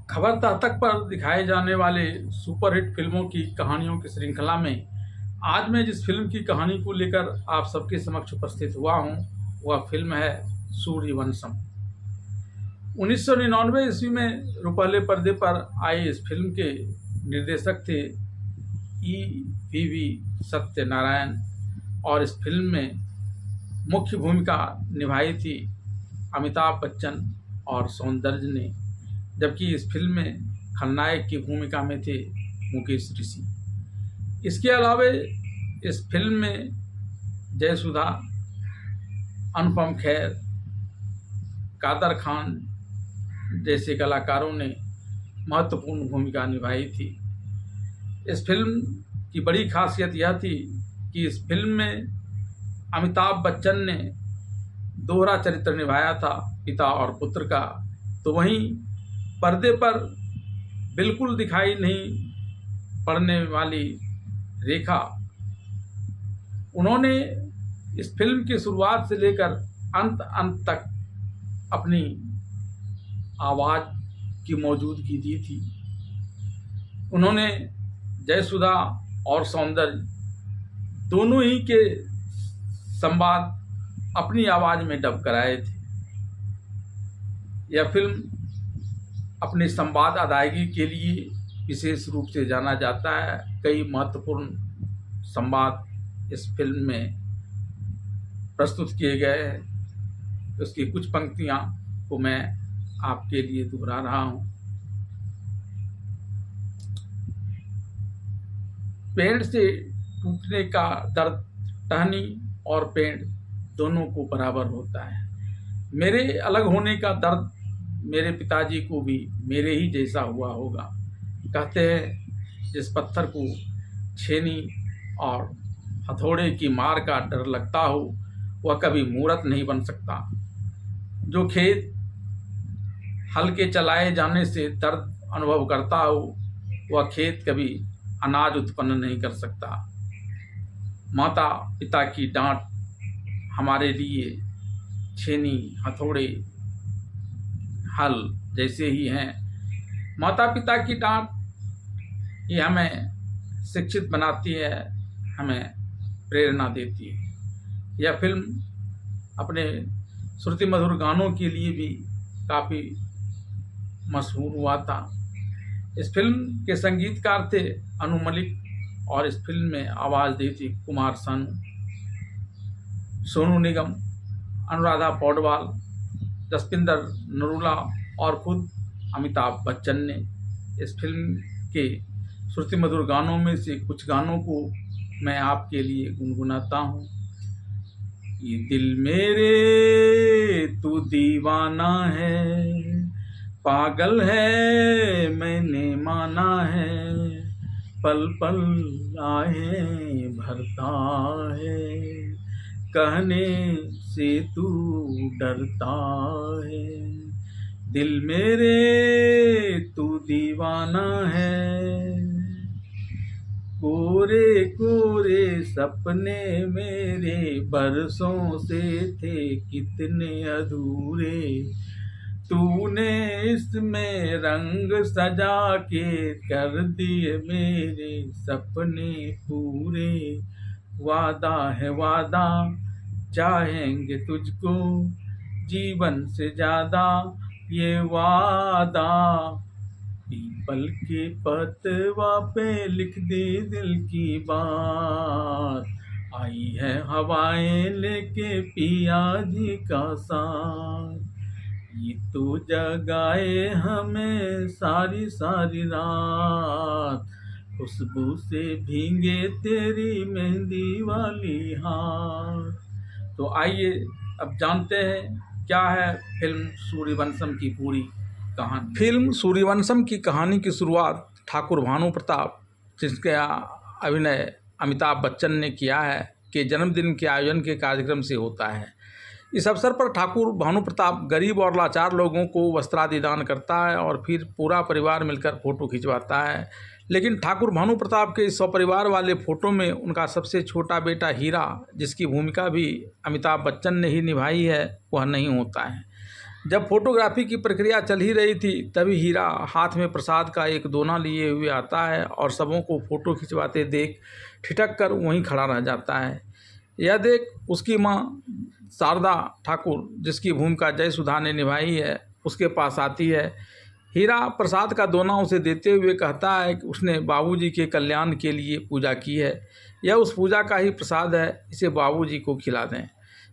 खबरदार तक पर दिखाए जाने वाले सुपरहिट फिल्मों की कहानियों की श्रृंखला में आज मैं जिस फिल्म की कहानी को लेकर आप सबके समक्ष उपस्थित हुआ हूं, वह फिल्म है सूर्यवंशम। 1999 ईस्वी में रुपहले पर्दे पर आई इस फिल्म के निर्देशक थे वी सत्यनारायण और इस फिल्म में मुख्य भूमिका निभाई थी अमिताभ बच्चन और सौंदर्य ने, जबकि इस फिल्म में खलनायक की भूमिका में थे मुकेश ऋषि। इसके अलावा इस फिल्म में जयसुधा, अनुपम खेर, कादर खान जैसे कलाकारों ने महत्वपूर्ण भूमिका निभाई थी। इस फिल्म की बड़ी खासियत यह थी कि इस फिल्म में अमिताभ बच्चन ने दोहरा चरित्र निभाया था, पिता और पुत्र का। तो वहीं पर्दे पर बिल्कुल दिखाई नहीं पड़ने वाली रेखा, उन्होंने इस फिल्म की शुरुआत से लेकर अंत तक अपनी आवाज़ की मौजूदगी दी थी। उन्होंने जयसुधा और सौंदर्य दोनों ही के संवाद अपनी आवाज़ में डब कराए थे। यह फिल्म अपनी संवाद अदायगी के लिए विशेष रूप से जाना जाता है। कई महत्वपूर्ण संवाद इस फिल्म में प्रस्तुत किए गए हैं। उसकी कुछ पंक्तियां को मैं आपके लिए दोहरा रहा हूं। पेड़ से टूटने का दर्द टहनी और पेड़ दोनों को बराबर होता है। मेरे अलग होने का दर्द मेरे पिताजी को भी मेरे ही जैसा हुआ होगा। कहते हैं जिस पत्थर को छेनी और हथौड़े की मार का डर लगता हो, वह कभी मूर्त नहीं बन सकता। जो खेत हल के चलाए जाने से दर्द अनुभव करता हो, वह खेत कभी अनाज उत्पन्न नहीं कर सकता। माता पिता की डांट हमारे लिए छेनी, हथौड़े, हल जैसे ही हैं। माता पिता की डांट ये हमें शिक्षित बनाती है, हमें प्रेरणा देती है। यह फिल्म अपने श्रुति मधुर गानों के लिए भी काफ़ी मशहूर हुआ था। इस फिल्म के संगीतकार थे अनु मलिक और इस फिल्म में आवाज़ दी थी कुमार सानू, सोनू निगम, अनुराधा पौडवाल, जसपिंदर नरूला और खुद अमिताभ बच्चन ने। इस फिल्म के श्रुति मधुर गानों में से कुछ गानों को मैं आपके लिए गुनगुनाता हूँ। ये दिल मेरे तू दीवाना है, पागल है मैंने माना है, पल पल आहें भरता है, कहने से तू डरता है। दिल मेरे तू दीवाना है, कोरे कोरे सपने मेरे बरसों से थे कितने अधूरे, तूने इसमें रंग सजा के कर दिए मेरे सपने पूरे। वादा है वादा, चाहेंगे तुझको जीवन से ज़्यादा, ये वादा पीपल के पतवा पे लिख दी दिल की बात, आई है हवाएं लेके पिया जी का साथ, ये तो जगाए हमें सारी सारी रात, खुशबू से भीगे तेरी मेहंदी वाली हाथ। तो आइए अब जानते हैं क्या है फिल्म सूर्यवंशम की पूरी कहानी। फिल्म सूर्यवंशम की कहानी की शुरुआत ठाकुर भानु प्रताप, जिसका अभिनय अमिताभ बच्चन ने किया है, के जन्मदिन के आयोजन के कार्यक्रम से होता है। इस अवसर पर ठाकुर भानु प्रताप गरीब और लाचार लोगों को वस्त्रादि दान करता है और फिर पूरा परिवार मिलकर फ़ोटो खिंचवाता है। लेकिन ठाकुर भानु प्रताप के इस सपरिवार वाले फ़ोटो में उनका सबसे छोटा बेटा हीरा, जिसकी भूमिका भी अमिताभ बच्चन ने ही निभाई है, वह नहीं होता है। जब फोटोग्राफी की प्रक्रिया चल ही रही थी तभी हीरा हाथ में प्रसाद का एक दोना लिए हुए आता है और सबों को फ़ोटो खिंचवाते देख ठिठक कर वहीं खड़ा रह जाता है। यह देख उसकी माँ शारदा ठाकुर, जिसकी भूमिका जयसुधा ने निभाई है, उसके पास आती है। हीरा प्रसाद का दोना उसे देते हुए कहता है कि उसने बाबूजी के कल्याण के लिए पूजा की है, यह उस पूजा का ही प्रसाद है, इसे बाबूजी को खिला दें।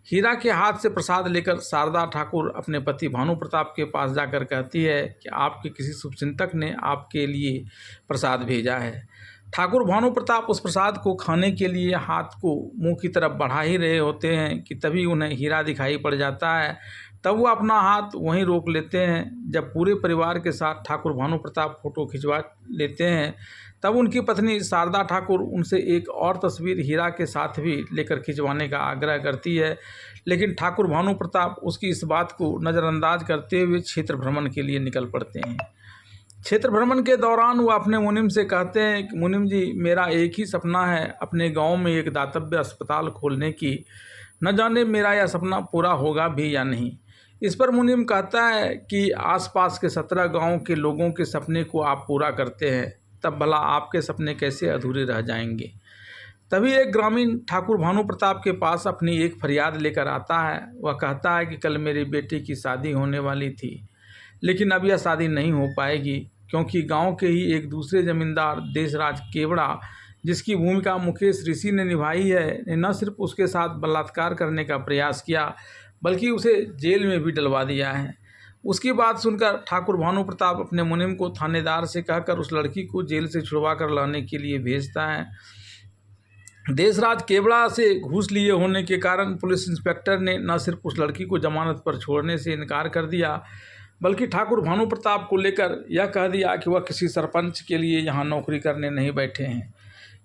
हीरा के हाथ से प्रसाद लेकर शारदा ठाकुर अपने पति भानु प्रताप के पास जाकर कहती है कि आपके किसी शुभचिंतक ने आपके लिए प्रसाद भेजा है। ठाकुर भानु प्रताप उस प्रसाद को खाने के लिए हाथ को मुंह की तरफ बढ़ा ही रहे होते हैं कि तभी उन्हें हीरा दिखाई पड़ जाता है। तब वो अपना हाथ वहीं रोक लेते हैं। जब पूरे परिवार के साथ ठाकुर भानु प्रताप फोटो खिंचवा लेते हैं तब उनकी पत्नी शारदा ठाकुर उनसे एक और तस्वीर हीरा के साथ भी लेकर खिंचवाने का आग्रह करती है, लेकिन ठाकुर भानु प्रताप उसकी इस बात को नज़रअंदाज करते हुए क्षेत्र भ्रमण के लिए निकल पड़ते हैं। क्षेत्र भ्रमण के दौरान वो अपने मुनिम से कहते हैं कि मुनिम जी, मेरा एक ही सपना है, अपने गांव में एक दातव्य अस्पताल खोलने की। न जाने मेरा यह सपना पूरा होगा भी या नहीं। इस पर मुनिम कहता है कि आसपास के 17 गांव के लोगों के सपने को आप पूरा करते हैं, तब भला आपके सपने कैसे अधूरे रह जाएंगे। तभी एक ग्रामीण ठाकुर भानु प्रताप के पास अपनी एक फरियाद लेकर आता है। वह कहता है कि कल मेरी बेटी की शादी होने वाली थी, लेकिन अब यह शादी नहीं हो पाएगी क्योंकि गांव के ही एक दूसरे जमींदार देशराज केवड़ा, जिसकी भूमिका मुकेश ऋषि ने निभाई है, ने न सिर्फ उसके साथ बलात्कार करने का प्रयास किया बल्कि उसे जेल में भी डलवा दिया है। उसकी बात सुनकर ठाकुर भानु प्रताप अपने मुनिम को थानेदार से कहकर उस लड़की को जेल से छुड़वा कर लाने के लिए भेजता है। देशराज केवड़ा से घूस लिए होने के कारण पुलिस इंस्पेक्टर ने न सिर्फ उस लड़की को जमानत पर छोड़ने से इनकार कर दिया बल्कि ठाकुर भानु प्रताप को लेकर यह कह दिया कि वह किसी सरपंच के लिए यहाँ नौकरी करने नहीं बैठे हैं।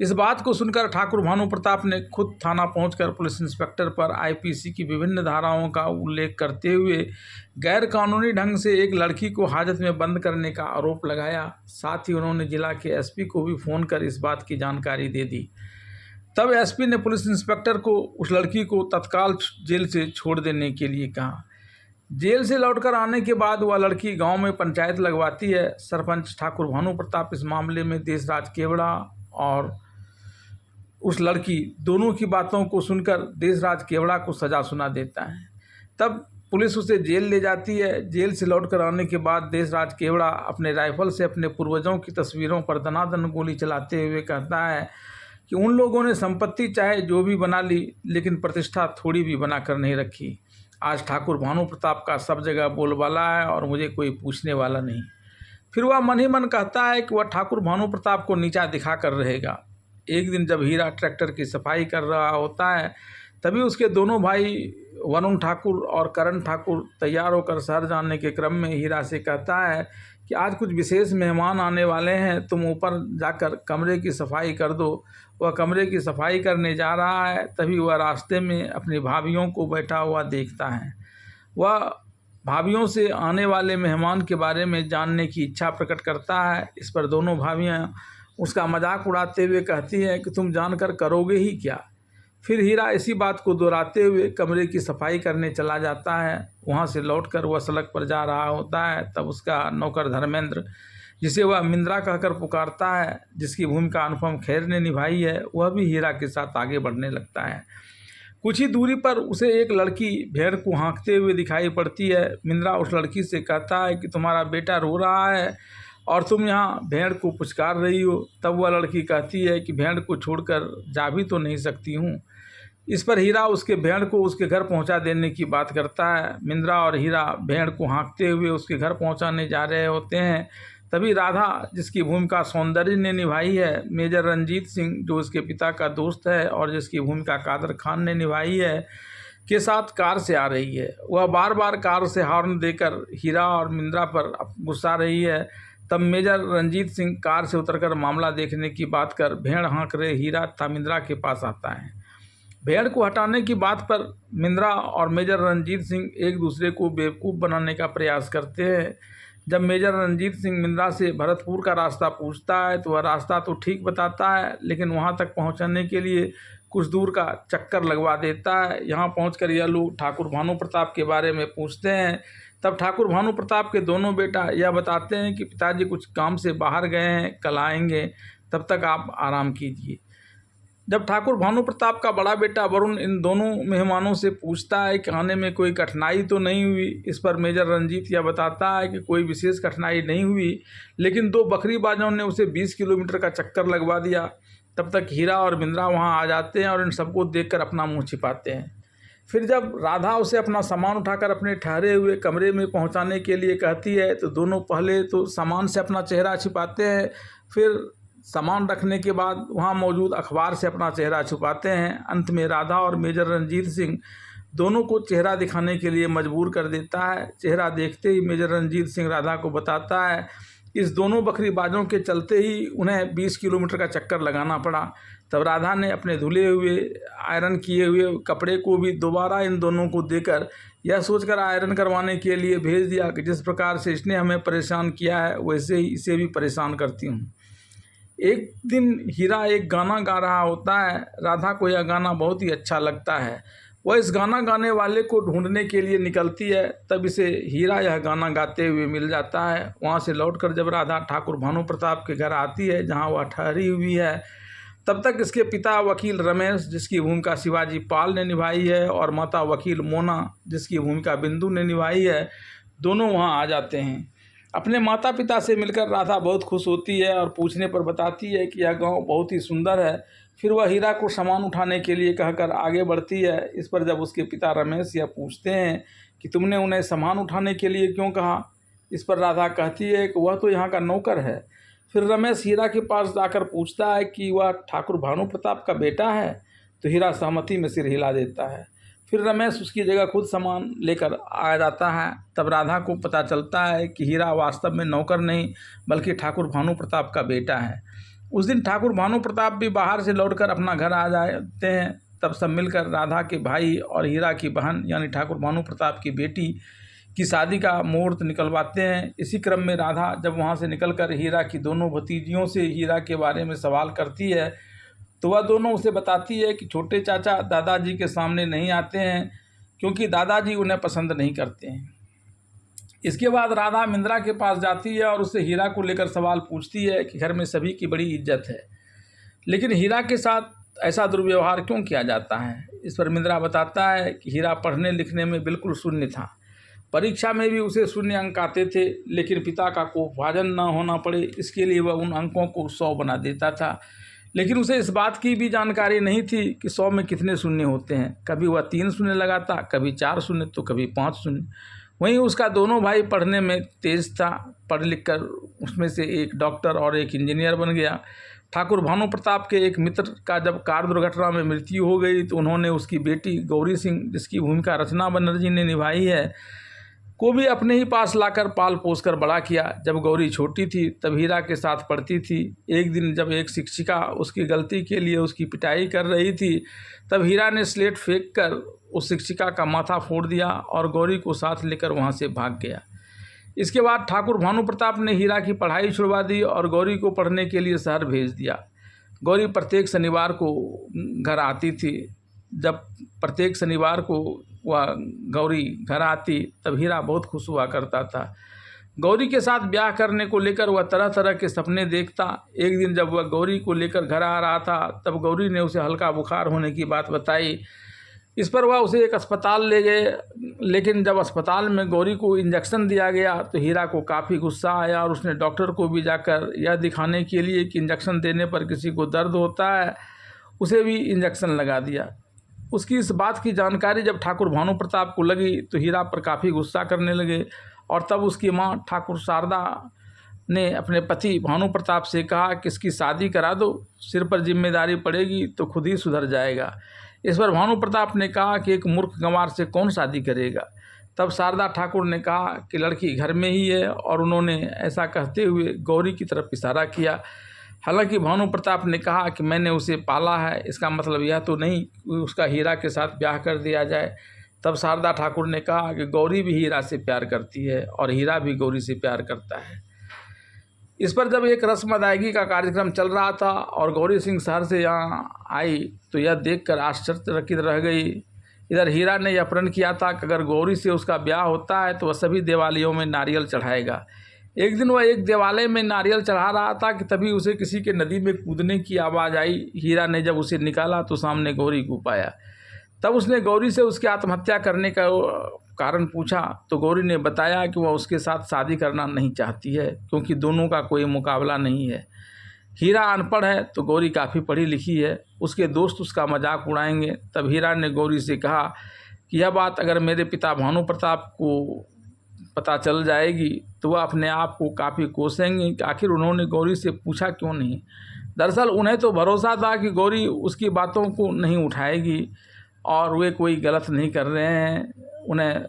इस बात को सुनकर ठाकुर भानु प्रताप ने खुद थाना पहुंचकर पुलिस इंस्पेक्टर पर आईपीसी की विभिन्न धाराओं का उल्लेख करते हुए गैर कानूनी ढंग से एक लड़की को हाजत में बंद करने का आरोप लगाया। साथ ही उन्होंने जिला के एसपी को भी फ़ोन कर इस बात की जानकारी दे दी। तब एसपी ने पुलिस इंस्पेक्टर को उस लड़की को तत्काल जेल से छोड़ देने के लिए कहा। जेल से लौटकर आने के बाद वह लड़की गांव में पंचायत लगवाती है। सरपंच ठाकुर भानु प्रताप इस मामले में देशराज केवड़ा और उस लड़की दोनों की बातों को सुनकर देशराज केवड़ा को सज़ा सुना देता है। तब पुलिस उसे जेल ले जाती है। जेल से लौटकर आने के बाद देशराज केवड़ा अपने राइफल से अपने पूर्वजों की तस्वीरों पर दनादन गोली चलाते हुए कहता है कि उन लोगों ने संपत्ति चाहे जो भी बना ली, लेकिन प्रतिष्ठा थोड़ी भी बना कर नहीं रखी। आज ठाकुर भानु प्रताप का सब जगह बोलबाला है और मुझे कोई पूछने वाला नहीं। फिर वह मन ही मन कहता है कि वह ठाकुर भानु प्रताप को नीचा दिखा कर रहेगा। एक दिन जब हीरा ट्रैक्टर की सफाई कर रहा होता है तभी उसके दोनों भाई वरुण ठाकुर और करण ठाकुर तैयार होकर शहर जाने के क्रम में हीरा से कहता है कि आज कुछ विशेष मेहमान आने वाले हैं, तुम ऊपर जाकर कमरे की सफाई कर दो। वह कमरे की सफाई करने जा रहा है तभी वह रास्ते में अपनी भाभियों को बैठा हुआ देखता है। वह भाभियों से आने वाले मेहमान के बारे में जानने की इच्छा प्रकट करता है। इस पर दोनों भाभियाँ उसका मजाक उड़ाते हुए कहती हैं कि तुम जानकर करोगे ही क्या। फिर हीरा इसी बात को दोहराते हुए कमरे की सफाई करने चला जाता है। वहाँ से लौटकर वह सड़क पर जा रहा होता है तब उसका नौकर धर्मेंद्र, जिसे वह मिंद्रा कहकर पुकारता है, जिसकी भूमिका अनुपम खेर ने निभाई है, वह भी हीरा के साथ आगे बढ़ने लगता है। कुछ ही दूरी पर उसे एक लड़की भेड़ को हाँकते हुए दिखाई पड़ती है। मिंद्रा उस लड़की से कहता है कि तुम्हारा बेटा रो रहा है और तुम यहाँ भेड़ को पुचकार रही हो। तब वह लड़की कहती है कि भेड़ को छोड़कर जा भी तो नहीं सकती हूँ। इस पर हीरा उसके भेड़ को उसके घर पहुँचा देने की बात करता है। मिंद्रा और हीरा भेड़ को हाँकते हुए उसके घर पहुँचाने जा रहे होते हैं। तभी राधा, जिसकी भूमिका सौंदर्य ने निभाई है, मेजर रंजीत सिंह जो उसके पिता का दोस्त है और जिसकी भूमिका कादर खान ने निभाई है, के साथ कार से आ रही है। वह बार बार कार से हॉर्न देकर हीरा और मिंद्रा पर गुस्सा रही है। तब मेजर रंजीत सिंह कार से उतरकर मामला देखने की बात कर भेड़ हाँक रहे हीरा तथा मिंद्रा के पास आता है। भेड़ को हटाने की बात पर मिंद्रा और मेजर रंजीत सिंह एक दूसरे को बेवकूफ़ बनाने का प्रयास करते हैं। जब मेजर रंजीत सिंह मिंद्रा से भरतपुर का रास्ता पूछता है तो वह रास्ता तो ठीक बताता है, लेकिन वहां तक पहुंचने के लिए कुछ दूर का चक्कर लगवा देता है। यहां पहुंचकर यह लोग ठाकुर भानु प्रताप के बारे में पूछते हैं, तब ठाकुर भानु प्रताप के दोनों बेटा यह बताते हैं कि पिताजी कुछ काम से बाहर गए हैं, कल आएंगे, तब तक आप आराम कीजिए। जब ठाकुर भानु प्रताप का बड़ा बेटा वरुण इन दोनों मेहमानों से पूछता है कि आने में कोई कठिनाई तो नहीं हुई, इस पर मेजर रंजीत यह बताता है कि कोई विशेष कठिनाई नहीं हुई, लेकिन 2 बकरीबाजों ने उसे 20 किलोमीटर का चक्कर लगवा दिया। तब तक हीरा और बिंद्रा वहां आ जाते हैं और इन सबको देखकर अपना मुंह छिपाते हैं। फिर जब राधा उसे अपना सामान उठाकर अपने ठहरे हुए कमरे में पहुंचाने के लिए कहती है तो दोनों पहले तो सामान से अपना चेहरा छिपाते हैं, फिर सामान रखने के बाद वहां मौजूद अखबार से अपना चेहरा छुपाते हैं। अंत में राधा और मेजर रंजीत सिंह दोनों को चेहरा दिखाने के लिए मजबूर कर देता है। चेहरा देखते ही मेजर रंजीत सिंह राधा को बताता है, इस दोनों बकरीबाजों के चलते ही उन्हें 20 किलोमीटर का चक्कर लगाना पड़ा। तब राधा ने अपने धुले हुए आयरन किए हुए कपड़े को भी दोबारा इन दोनों को देकर यह सोचकर आयरन करवाने के लिए भेज दिया कि जिस प्रकार से इसने हमें परेशान किया है वैसे ही इसे भी परेशान करती हूँ। एक दिन हीरा एक गाना गा रहा होता है। राधा को यह गाना बहुत ही अच्छा लगता है। वह इस गाना गाने वाले को ढूंढने के लिए निकलती है। तब इसे हीरा यह गाना गाते हुए मिल जाता है। वहाँ से लौटकर जब राधा ठाकुर भानु प्रताप के घर आती है जहाँ वह ठहरी हुई है, तब तक इसके पिता वकील रमेश, जिसकी भूमिका शिवाजी पाल ने निभाई है, और माता वकील मोना, जिसकी भूमिका बिंदु ने निभाई है, दोनों वहाँ आ जाते हैं। अपने माता पिता से मिलकर राधा बहुत खुश होती है और पूछने पर बताती है कि यह गांव बहुत ही सुंदर है। फिर वह हीरा को सामान उठाने के लिए कहकर आगे बढ़ती है। इस पर जब उसके पिता रमेश यह पूछते हैं कि तुमने उन्हें सामान उठाने के लिए क्यों कहा, इस पर राधा कहती है कि वह तो यहाँ का नौकर है। फिर रमेश हीरा के पास जाकर पूछता है कि वह ठाकुर भानु प्रताप का बेटा है, तो हीरा सहमति में सिर हिला देता है। फिर रमेश उसकी जगह खुद सामान लेकर आ जाता है। तब राधा को पता चलता है कि हीरा वास्तव में नौकर नहीं बल्कि ठाकुर भानु प्रताप का बेटा है। उस दिन ठाकुर भानु प्रताप भी बाहर से लौटकर अपना घर आ जाते हैं। तब सब मिलकर राधा के भाई और हीरा की बहन यानी ठाकुर भानु प्रताप की बेटी की शादी का मुहूर्त निकलवाते हैं। इसी क्रम में राधा जब वहाँ से निकलकर हीरा की दोनों भतीजियों से हीरा के बारे में सवाल करती है तो वह दोनों उसे बताती है कि छोटे चाचा दादाजी के सामने नहीं आते हैं क्योंकि दादाजी उन्हें पसंद नहीं करते हैं। इसके बाद राधा मिंद्रा के पास जाती है और उससे हीरा को लेकर सवाल पूछती है कि घर में सभी की बड़ी इज्जत है, लेकिन हीरा के साथ ऐसा दुर्व्यवहार क्यों किया जाता है। इस पर मिंद्रा बताता है कि हीरा पढ़ने लिखने में बिल्कुल शून्य था, परीक्षा में भी उसे 0 अंक आते थे, लेकिन पिता का कोपभाजन न होना पड़े इसके लिए वह उन अंकों को 100 बना देता था। लेकिन उसे इस बात की भी जानकारी नहीं थी कि 100 में कितने शून्य होते हैं। कभी वह 3 शून्य लगाता, कभी 4 शून्य, तो कभी 5 शून्य। वहीं उसका दोनों भाई पढ़ने में तेज था। पढ़ लिख कर उसमें से एक डॉक्टर और एक इंजीनियर बन गया। ठाकुर भानु प्रताप के एक मित्र का जब कार दुर्घटना में मृत्यु हो गई तो उन्होंने उसकी बेटी गौरी सिंह, जिसकी भूमिका रचना बनर्जी ने निभाई है, को भी अपने ही पास लाकर पाल पोस कर बड़ा किया। जब गौरी छोटी थी तब हीरा के साथ पढ़ती थी। एक दिन जब एक शिक्षिका उसकी गलती के लिए उसकी पिटाई कर रही थी तब हीरा ने स्लेट फेंक कर उस शिक्षिका का माथा फोड़ दिया और गौरी को साथ लेकर वहां से भाग गया। इसके बाद ठाकुर भानु प्रताप ने हीरा की पढ़ाई छुड़वा दी और गौरी को पढ़ने के लिए शहर भेज दिया। गौरी प्रत्येक शनिवार को घर आती थी। जब प्रत्येक शनिवार को वह गौरी घर आती तब हीरा बहुत खुश हुआ करता था। गौरी के साथ ब्याह करने को लेकर वह तरह तरह के सपने देखता। एक दिन जब वह गौरी को लेकर घर आ रहा था तब गौरी ने उसे हल्का बुखार होने की बात बताई। इस पर वह उसे एक अस्पताल ले गए, लेकिन जब अस्पताल में गौरी को इंजेक्शन दिया गया तो हीरा को काफ़ी गुस्सा आया और उसने डॉक्टर को भी जाकर यह दिखाने के लिए कि इंजेक्शन देने पर किसी को दर्द होता है, उसे भी इंजेक्शन लगा दिया। उसकी इस बात की जानकारी जब ठाकुर भानु प्रताप को लगी तो हीरा पर काफ़ी गुस्सा करने लगे और तब उसकी मां ठाकुर शारदा ने अपने पति भानु प्रताप से कहा कि इसकी शादी करा दो, सिर पर जिम्मेदारी पड़ेगी तो खुद ही सुधर जाएगा। इस पर भानु प्रताप ने कहा कि एक मूर्ख गंवार से कौन शादी करेगा। तब शारदा ठाकुर ने कहा कि लड़की घर में ही है और उन्होंने ऐसा कहते हुए गौरी की तरफ इशारा किया। हालांकि भानु प्रताप ने कहा कि मैंने उसे पाला है, इसका मतलब यह तो नहीं कि उसका हीरा के साथ ब्याह कर दिया जाए। तब शारदा ठाकुर ने कहा कि गौरी भी हीरा से प्यार करती है और हीरा भी गौरी से प्यार करता है। इस पर जब एक रस्म अदायगी का कार्यक्रम चल रहा था और गौरी सिंह शहर से यहाँ आई तो यह देखकर आश्चर्यचकित रह गई इधर हीरा ने यह प्रण किया था कि अगर गौरी से उसका ब्याह होता है तो वह सभी देवालयों में नारियल चढ़ाएगा। एक दिन वह एक देवालय में नारियल चढ़ा रहा था कि तभी उसे किसी के नदी में कूदने की आवाज़ आई। हीरा ने जब उसे निकाला तो सामने गौरी को पाया। तब उसने गौरी से उसकी आत्महत्या करने का कारण पूछा तो गौरी ने बताया कि वह उसके साथ शादी करना नहीं चाहती है क्योंकि दोनों का कोई मुकाबला नहीं है। हीरा अनपढ़ है तो गौरी काफ़ी पढ़ी लिखी है, उसके दोस्त उसका मजाक उड़ाएंगे। तब हीरा ने गौरी से कहा कि यह बात अगर मेरे पिता भानु प्रताप को पता चल जाएगी तो वह अपने आप को काफ़ी कोसेंगे कि आखिर उन्होंने गौरी से पूछा क्यों नहीं। दरअसल उन्हें तो भरोसा था कि गौरी उसकी बातों को नहीं उठाएगी और वे कोई गलत नहीं कर रहे हैं। उन्हें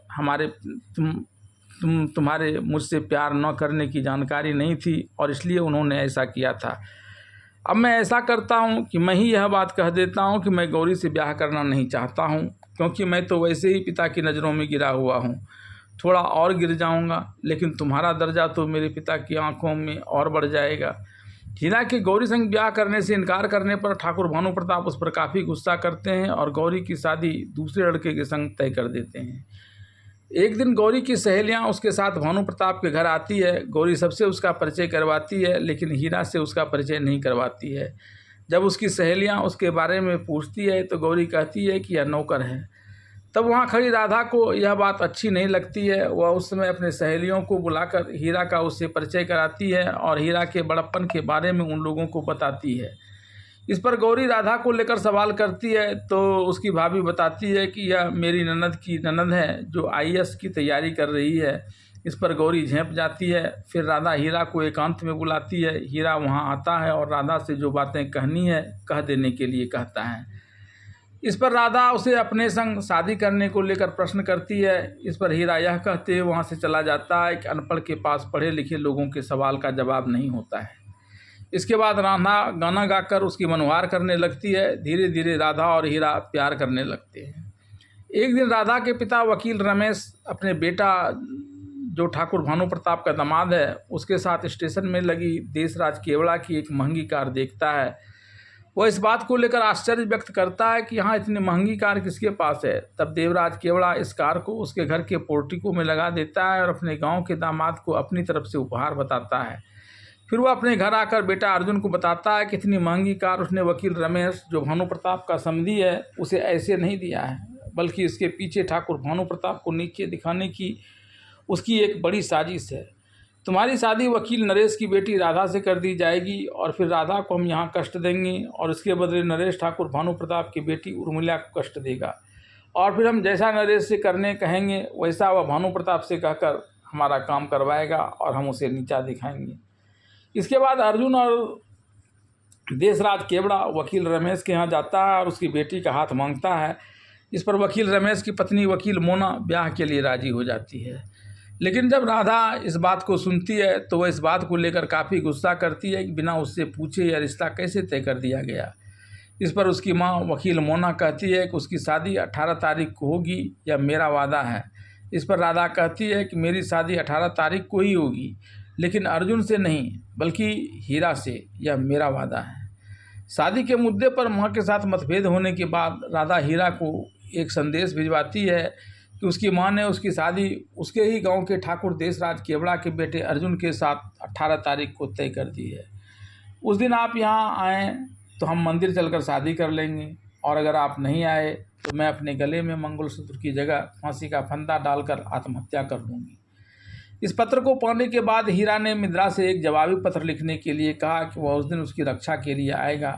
तुम्हारे मुझसे प्यार न करने की जानकारी नहीं थी और इसलिए उन्होंने ऐसा किया था। अब मैं ऐसा करता हूँ कि मैं ही यह बात कह देता हूँ कि मैं गौरी से ब्याह करना नहीं चाहता हूँ क्योंकि मैं तो वैसे ही पिता की नज़रों में गिरा हुआ हूँ। थोड़ा और गिर जाऊँगा लेकिन तुम्हारा दर्जा तो मेरे पिता की आंखों में और बढ़ जाएगा। हीरा के गौरी संग ब्याह करने से इनकार करने पर ठाकुर भानु प्रताप उस पर काफ़ी गुस्सा करते हैं और गौरी की शादी दूसरे लड़के के संग तय कर देते हैं। एक दिन गौरी की सहेलियां उसके साथ भानु प्रताप के घर आती है। गौरी सबसे उसका परिचय करवाती है लेकिन हीरा से उसका परिचय नहीं करवाती है। जब उसकी सहेलियां उसके बारे में पूछती है तो गौरी कहती है कि यह नौकर है। तब वहाँ खड़ी राधा को यह बात अच्छी नहीं लगती है। वह उस समय अपने सहेलियों को बुलाकर हीरा का उससे परिचय कराती है और हीरा के बड़प्पन के बारे में उन लोगों को बताती है। इस पर गौरी राधा को लेकर सवाल करती है तो उसकी भाभी बताती है कि यह मेरी ननद की ननद है जो IAS की तैयारी कर रही है। इस पर गौरी झेंप जाती है। फिर राधा हीरा को एकांत में बुलाती है। हीरा वहाँ आता है और राधा से जो बातें कहनी है कह देने के लिए कहता है। इस पर राधा उसे अपने संग शादी करने को लेकर प्रश्न करती है। इस पर हीरा यह कहते हुए वहाँ से चला जाता है कि अनपढ़ के पास पढ़े लिखे लोगों के सवाल का जवाब नहीं होता है। इसके बाद राधा गाना गाकर उसकी मनोहार करने लगती है। धीरे धीरे राधा और हीरा प्यार करने लगते हैं। एक दिन राधा के पिता वकील रमेश अपने बेटा जो ठाकुर भानु प्रताप का दामाद है उसके साथ स्टेशन में लगी देशराज केवड़ा की एक महंगी कार देखता है। वह इस बात को लेकर आश्चर्य व्यक्त करता है कि यहाँ इतनी महंगी कार किसके पास है। तब देवराज केवड़ा इस कार को उसके घर के पोर्टिको में लगा देता है और अपने गाँव के दामाद को अपनी तरफ से उपहार बताता है। फिर वह अपने घर आकर बेटा अर्जुन को बताता है कि इतनी महंगी कार उसने वकील रमेश जो भानु प्रताप का समधी है उसे ऐसे नहीं दिया है, बल्कि इसके पीछे ठाकुर भानु प्रताप को नीचे दिखाने की उसकी एक बड़ी साजिश है। तुम्हारी शादी वकील नरेश की बेटी राधा से कर दी जाएगी और फिर राधा को हम यहाँ कष्ट देंगे और इसके बदले नरेश ठाकुर भानु प्रताप की बेटी उर्मिला को कष्ट देगा और फिर हम जैसा नरेश से करने कहेंगे वैसा वह भानु प्रताप से कहकर हमारा काम करवाएगा और हम उसे नीचा दिखाएंगे। इसके बाद अर्जुन और देशराज केवड़ा वकील रमेश के यहाँ जाता है और उसकी बेटी का हाथ मांगता है। इस पर वकील रमेश की पत्नी वकील मोना ब्याह के लिए राजी हो जाती है। लेकिन जब राधा इस बात को सुनती है तो वह इस बात को लेकर काफ़ी गुस्सा करती है कि बिना उससे पूछे यह रिश्ता कैसे तय कर दिया गया। इस पर उसकी माँ वकील मोना कहती है कि उसकी शादी 18 तारीख को होगी, यह मेरा वादा है। इस पर राधा कहती है कि मेरी शादी 18 तारीख को ही होगी, लेकिन अर्जुन से नहीं बल्कि हीरा से, यह मेरा वादा है। शादी के मुद्दे पर माँ के साथ मतभेद होने के बाद राधा हीरा को एक संदेश भिजवाती है कि उसकी माँ ने उसकी शादी उसके ही गांव के ठाकुर देशराज केवड़ा के बेटे अर्जुन के साथ 18 तारीख को तय कर दी है। उस दिन आप यहाँ आएँ तो हम मंदिर चलकर शादी कर लेंगे और अगर आप नहीं आए तो मैं अपने गले में मंगलसूत्र की जगह फांसी का फंदा डालकर आत्महत्या कर लूँगी। इस पत्र को पढ़ने के बाद हीरा ने मिद्रा से एक जवाबी पत्र लिखने के लिए कहा कि वह उस दिन उसकी रक्षा के लिए आएगा।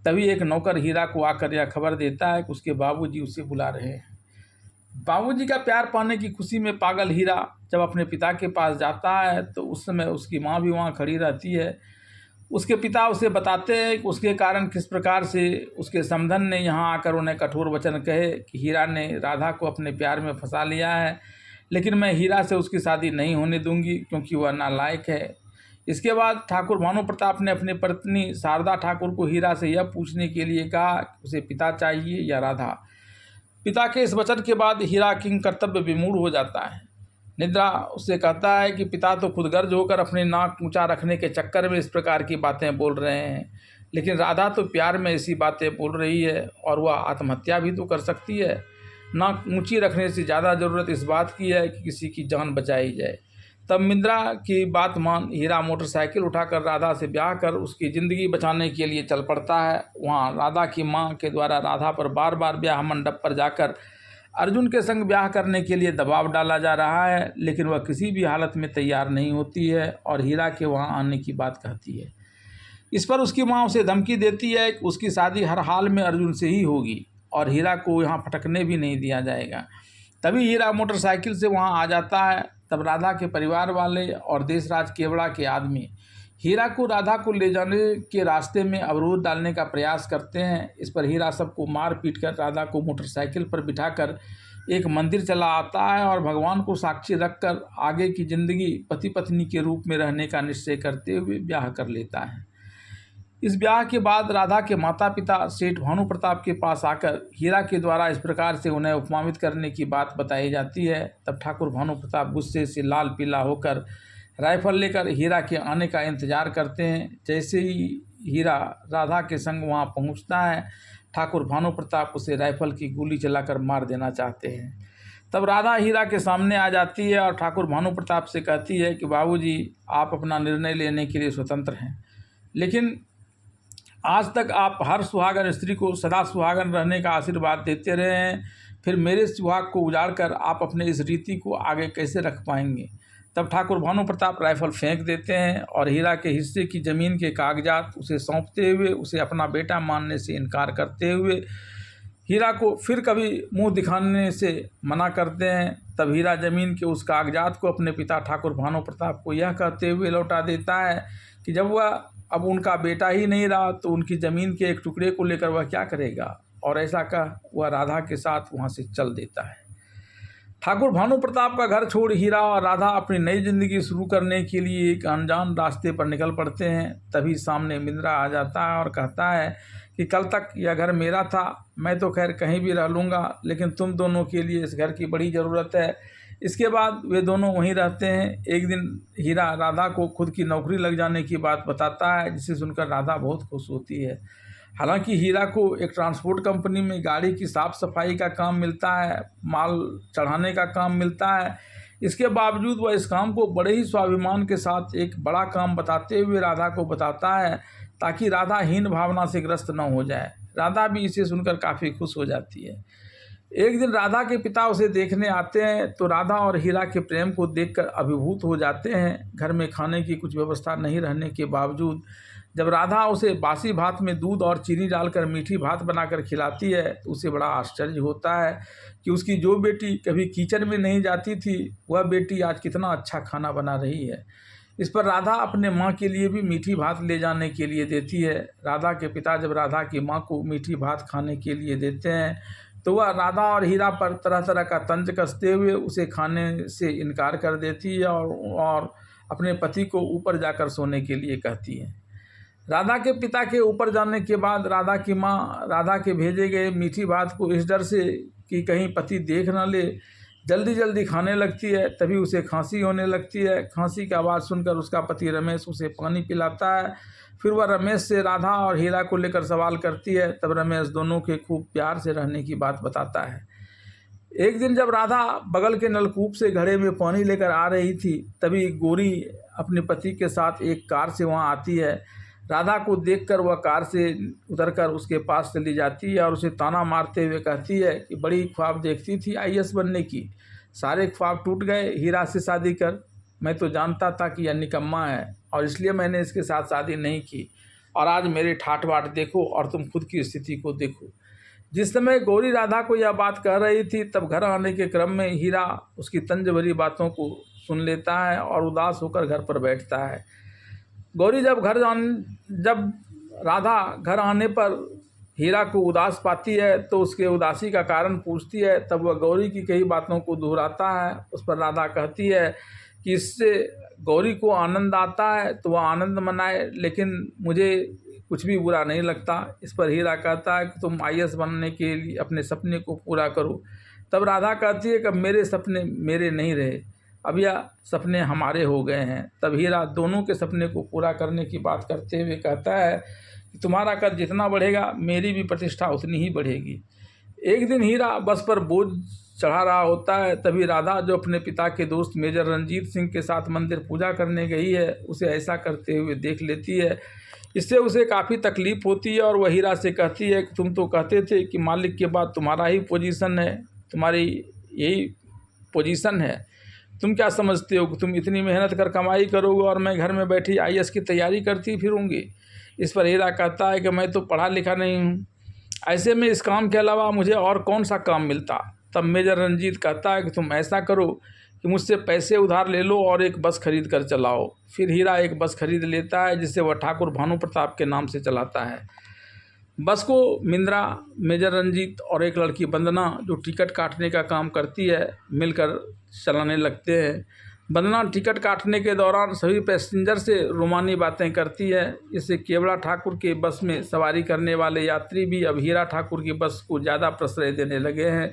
तभी एक नौकर हीरा को आकर यह खबर देता है कि उसके बाबूजी उसे बुला रहे हैं। बाबूजी का प्यार पाने की खुशी में पागल हीरा जब अपने पिता के पास जाता है तो उस समय उसकी माँ भी वहाँ खड़ी रहती है। उसके पिता उसे बताते हैं कि उसके कारण किस प्रकार से उसके समधन ने यहाँ आकर उन्हें कठोर वचन कहे कि हीरा ने राधा को अपने प्यार में फंसा लिया है, लेकिन मैं हीरा से उसकी शादी नहीं होने दूंगी क्योंकि वह नालायक है। इसके बाद ठाकुर भानु प्रताप ने अपनी पत्नी शारदा ठाकुर को हीरा से यह पूछने के लिए कहा कि उसे पिता चाहिए या राधा। पिता के इस वचन के बाद हीरा किंग कर्तव्य विमूढ़ हो जाता है। निद्रा उससे कहता है कि पिता तो खुदगर्ज होकर अपने नाक ऊंचा रखने के चक्कर में इस प्रकार की बातें बोल रहे हैं, लेकिन राधा तो प्यार में ऐसी बातें बोल रही है और वह आत्महत्या भी तो कर सकती है। नाक ऊंची रखने से ज़्यादा ज़रूरत इस बात की है कि किसी की जान बचाई जाए। तब मिंद्रा की बात मान हीरा मोटरसाइकिल उठाकर राधा से ब्याह कर उसकी ज़िंदगी बचाने के लिए चल पड़ता है। वहाँ राधा की माँ के द्वारा राधा पर बार बार ब्याह मंडप पर जाकर अर्जुन के संग ब्याह करने के लिए दबाव डाला जा रहा है, लेकिन वह किसी भी हालत में तैयार नहीं होती है और हीरा के वहाँ आने की बात कहती है। इस पर उसकी माँ उसे धमकी देती है कि उसकी शादी हर हाल में अर्जुन से ही होगी और हीरा को यहाँ फटकने भी नहीं दिया जाएगा। तभी हीरा मोटरसाइकिल से वहाँ आ जाता है। तब राधा के परिवार वाले और देशराज केवड़ा के आदमी हीरा को राधा को ले जाने के रास्ते में अवरोध डालने का प्रयास करते हैं। इस पर हीरा सबको मार पीट कर राधा को मोटरसाइकिल पर बिठाकर एक मंदिर चला आता है और भगवान को साक्षी रखकर आगे की ज़िंदगी पति पत्नी के रूप में रहने का निश्चय करते हुए ब्याह कर लेता है। इस ब्याह के बाद राधा के माता पिता सेठ भानु प्रताप के पास आकर हीरा के द्वारा इस प्रकार से उन्हें उपमानित करने की बात बताई जाती है। तब ठाकुर भानु प्रताप गुस्से से लाल पीला होकर राइफल लेकर हीरा के आने का इंतजार करते हैं। जैसे ही हीरा राधा के संग वहां पहुंचता है, ठाकुर भानु प्रताप उसे राइफल की गोली चलाकर मार देना चाहते हैं। तब राधा हीरा के सामने आ जाती है और ठाकुर भानु प्रताप से कहती है कि बाबूजी, आप अपना निर्णय लेने के लिए स्वतंत्र हैं, लेकिन आज तक आप हर सुहागन स्त्री को सदा सुहागन रहने का आशीर्वाद देते रहे हैं, फिर मेरे सुहाग को उजाड़ कर आप अपने इस रीति को आगे कैसे रख पाएंगे। तब ठाकुर भानु प्रताप राइफल फेंक देते हैं और हीरा के हिस्से की ज़मीन के कागजात उसे सौंपते हुए उसे अपना बेटा मानने से इनकार करते हुए हीरा को फिर कभी मुंह दिखाने से मना करते हैं। तब हीरा ज़मीन के उस कागजात को अपने पिता ठाकुर भानु प्रताप को यह कहते हुए लौटा देता है कि जब वह अब उनका बेटा ही नहीं रहा तो उनकी ज़मीन के एक टुकड़े को लेकर वह क्या करेगा, और ऐसा कह वह राधा के साथ वहाँ से चल देता है। ठाकुर भानु प्रताप का घर छोड़ हीरा और राधा अपनी नई ज़िंदगी शुरू करने के लिए एक अनजान रास्ते पर निकल पड़ते हैं। तभी सामने मिंद्रा आ जाता है और कहता है कि कल तक यह घर मेरा था, मैं तो खैर कहीं भी रह लूँगा, लेकिन तुम दोनों के लिए इस घर की बड़ी ज़रूरत है। इसके बाद वे दोनों वहीं रहते हैं। एक दिन हीरा राधा को खुद की नौकरी लग जाने की बात बताता है, जिसे सुनकर राधा बहुत खुश होती है। हालांकि हीरा को एक ट्रांसपोर्ट कंपनी में गाड़ी की साफ़ सफाई का काम मिलता है, माल चढ़ाने का काम मिलता है। इसके बावजूद वह इस काम को बड़े ही स्वाभिमान के साथ एक बड़ा काम बताते हुए राधा को बताता है, ताकि राधा हीन भावना से ग्रस्त न हो जाए। राधा भी इसे सुनकर काफ़ी खुश हो जाती है। एक दिन राधा के पिता उसे देखने आते हैं तो राधा और हीरा के प्रेम को देखकर अभिभूत हो जाते हैं। घर में खाने की कुछ व्यवस्था नहीं रहने के बावजूद जब राधा उसे बासी भात में दूध और चीनी डालकर मीठी भात बनाकर खिलाती है तो उसे बड़ा आश्चर्य होता है कि उसकी जो बेटी कभी किचन में नहीं जाती थी, वह बेटी आज कितना अच्छा खाना बना रही है। इस पर राधा अपने माँ के लिए भी मीठी भात ले जाने के लिए देती है। राधा के पिता जब राधा की माँ को मीठी भात खाने के लिए देते हैं तो वह राधा और हीरा पर तरह तरह का तंज कसते हुए उसे खाने से इनकार कर देती है और अपने पति को ऊपर जाकर सोने के लिए कहती है। राधा के पिता के ऊपर जाने के बाद राधा की माँ राधा के भेजे गए मीठी भात को इस डर से कि कहीं पति देख न ले जल्दी जल्दी खाने लगती है। तभी उसे खांसी होने लगती है। खांसी की आवाज़ सुनकर उसका पति रमेश उसे पानी पिलाता है। फिर वह रमेश से राधा और हीरा को लेकर सवाल करती है। तब रमेश दोनों के खूब प्यार से रहने की बात बताता है। एक दिन जब राधा बगल के नलकूप से घड़े में पानी लेकर आ रही थी, तभी गोरी अपने पति के साथ एक कार से वहाँ आती है। राधा को देखकर वह कार से उतरकर उसके पास चली जाती है और उसे ताना मारते हुए कहती है कि बड़ी ख्वाब देखती थी आईएएस बनने की, सारे ख्वाब टूट गए हीरा से शादी कर। मैं तो जानता था कि यह निकम्मा है और इसलिए मैंने इसके साथ शादी नहीं की, और आज मेरे ठाट बाट देखो और तुम खुद की स्थिति को देखो। जिस समय गौरी राधा को यह बात कह रही थी, तब घर आने के क्रम में हीरा उसकी तंज भरी बातों को सुन लेता है और उदास होकर घर पर बैठता है। गौरी जब राधा घर आने पर हीरा को उदास पाती है तो उसके उदासी का कारण पूछती है। तब वह गौरी की कई बातों को दोहराता है। उस पर राधा कहती है कि इससे गौरी को आनंद आता है तो वह आनंद मनाए, लेकिन मुझे कुछ भी बुरा नहीं लगता। इस पर हीरा कहता है कि तुम आईएएस बनने के लिए अपने सपने को पूरा करो। तब राधा कहती है कि मेरे सपने मेरे नहीं रहे, अब यह सपने हमारे हो गए हैं। तब हीरा दोनों के सपने को पूरा करने की बात करते हुए कहता है कि तुम्हारा कद जितना बढ़ेगा मेरी भी प्रतिष्ठा उतनी ही बढ़ेगी। एक दिन हीरा बस पर बोझ चढ़ा रहा होता है, तभी राधा जो अपने पिता के दोस्त मेजर रंजीत सिंह के साथ मंदिर पूजा करने गई है, उसे ऐसा करते हुए देख लेती है। इससे उसे काफ़ी तकलीफ़ होती है और वह हीरा से कहती है कि तुम तो कहते थे कि मालिक के बाद तुम्हारा ही पोजीशन है, तुम्हारी यही पोजीशन है, तुम क्या समझते हो कि तुम इतनी मेहनत कर कमाई करोगे और मैं घर में बैठी IAS की तैयारी करती फिरूँगी। इस पर हीरा कहता है कि मैं तो पढ़ा लिखा नहीं हूँ, ऐसे में इस काम के अलावा मुझे और कौन सा काम मिलता। तब मेजर रंजीत कहता है कि तुम ऐसा करो कि मुझसे पैसे उधार ले लो और एक बस खरीद कर चलाओ। फिर हीरा एक बस खरीद लेता है जिसे वह ठाकुर भानु प्रताप के नाम से चलाता है। बस को मिंद्रा, मेजर रंजीत और एक लड़की वंदना जो टिकट काटने का काम करती है मिलकर चलाने लगते हैं। वंदना टिकट काटने के दौरान सभी पैसेंजर से रोमानी बातें करती है। इससे केवड़ा ठाकुर के बस में सवारी करने वाले यात्री भी अब हीरा ठाकुर की बस को ज़्यादा प्रश्रय देने लगे हैं।